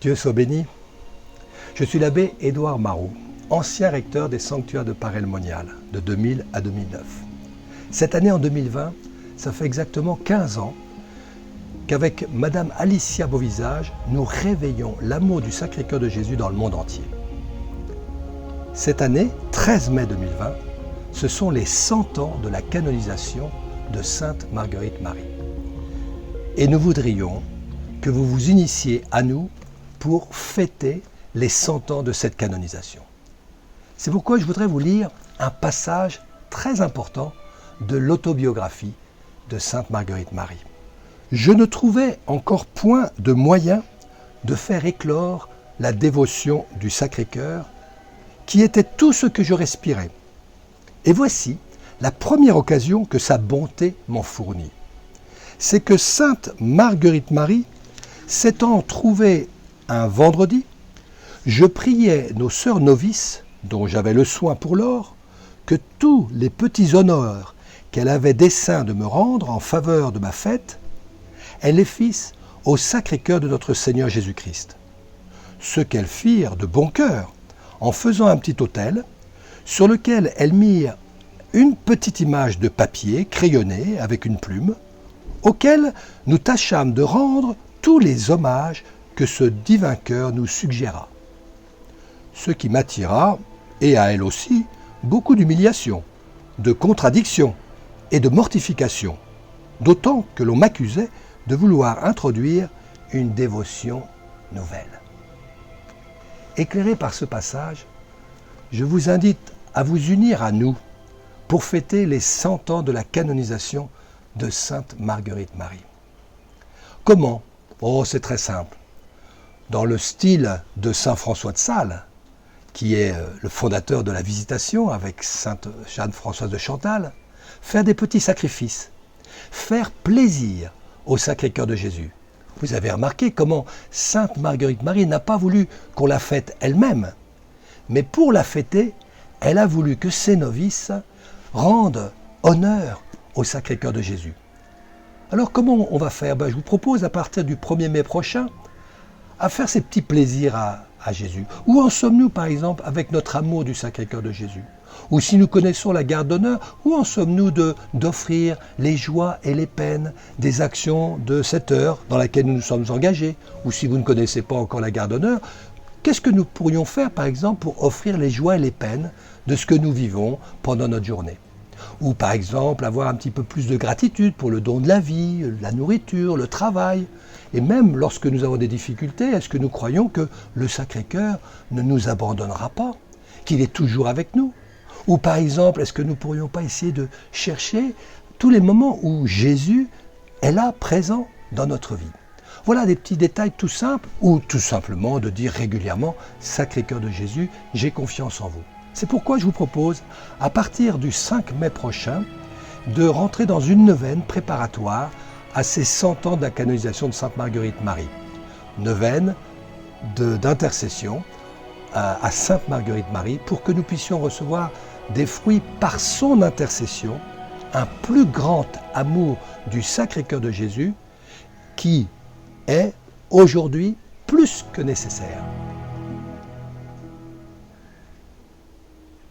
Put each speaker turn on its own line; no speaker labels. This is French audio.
Dieu soit béni. Je suis l'abbé Édouard Marot, ancien recteur des sanctuaires de Paray-le-Monial de 2000 à 2009. Cette année, en 2020, ça fait exactement 15 ans qu'avec Madame Alicia Beauvisage, nous réveillons l'amour du Sacré-Cœur de Jésus dans le monde entier. Cette année, 13 mai 2020, ce sont les 100 ans de la canonisation de Sainte Marguerite Marie. Et nous voudrions que vous vous unissiez à nous pour fêter les 100 ans de cette canonisation. C'est pourquoi je voudrais vous lire un passage très important de l'autobiographie de Sainte Marguerite Marie. Je ne trouvais encore point de moyen de faire éclore la dévotion du Sacré-Cœur, qui était tout ce que je respirais. Et voici la première occasion que sa bonté m'en fournit. C'est que Sainte Marguerite Marie, s'étant trouvée un vendredi, je priais nos sœurs novices, dont j'avais le soin pour lors, que tous les petits honneurs qu'elle avait dessein de me rendre en faveur de ma fête, elles les fissent au Sacré-Cœur de notre Seigneur Jésus-Christ. Ce qu'elles firent de bon cœur, en faisant un petit autel, sur lequel elles mirent une petite image de papier crayonnée avec une plume, auquel nous tâchâmes de rendre tous les hommages que ce divin cœur nous suggéra. Ce qui m'attira, et à elle aussi, beaucoup d'humiliation, de contradiction et de mortification, d'autant que l'on m'accusait de vouloir introduire une dévotion nouvelle. Éclairé par ce passage, je vous invite à vous unir à nous pour fêter les 100 ans de la canonisation de Sainte Marguerite Marie. Comment ? Oh, c'est très simple. Dans le style de Saint François de Sales, qui est le fondateur de la Visitation avec Sainte Jeanne-Françoise de Chantal, faire des petits sacrifices, faire plaisir au Sacré-Cœur de Jésus. Vous avez remarqué comment Sainte Marguerite Marie n'a pas voulu qu'on la fête elle-même, mais pour la fêter, elle a voulu que ses novices rendent honneur au Sacré-Cœur de Jésus. Alors comment on va faire ? Je vous propose à partir du 1er mai prochain à faire ces petits plaisirs à Jésus. Où en sommes-nous par exemple avec notre amour du Sacré-Cœur de Jésus ? Ou si nous connaissons la garde d'honneur, où en sommes-nous d'offrir les joies et les peines des actions de cette heure dans laquelle nous nous sommes engagés ? Ou si vous ne connaissez pas encore la garde d'honneur, qu'est-ce que nous pourrions faire par exemple pour offrir les joies et les peines de ce que nous vivons pendant notre journée ? Ou par exemple avoir un petit peu plus de gratitude pour le don de la vie, la nourriture, le travail. Et même lorsque nous avons des difficultés, est-ce que nous croyons que le Sacré-Cœur ne nous abandonnera pas, qu'il est toujours avec nous ? Ou par exemple, est-ce que nous ne pourrions pas essayer de chercher tous les moments où Jésus est là, présent dans notre vie ? Voilà des petits détails tout simples, ou tout simplement de dire régulièrement « Sacré-Cœur de Jésus, j'ai confiance en vous ». C'est pourquoi je vous propose, à partir du 5 mai prochain, de rentrer dans une neuvaine préparatoire à ces 100 ans de la canonisation de Sainte Marguerite Marie. Neuvaine d'intercession à Sainte Marguerite Marie pour que nous puissions recevoir des fruits par son intercession, un plus grand amour du Sacré-Cœur de Jésus qui est aujourd'hui plus que nécessaire.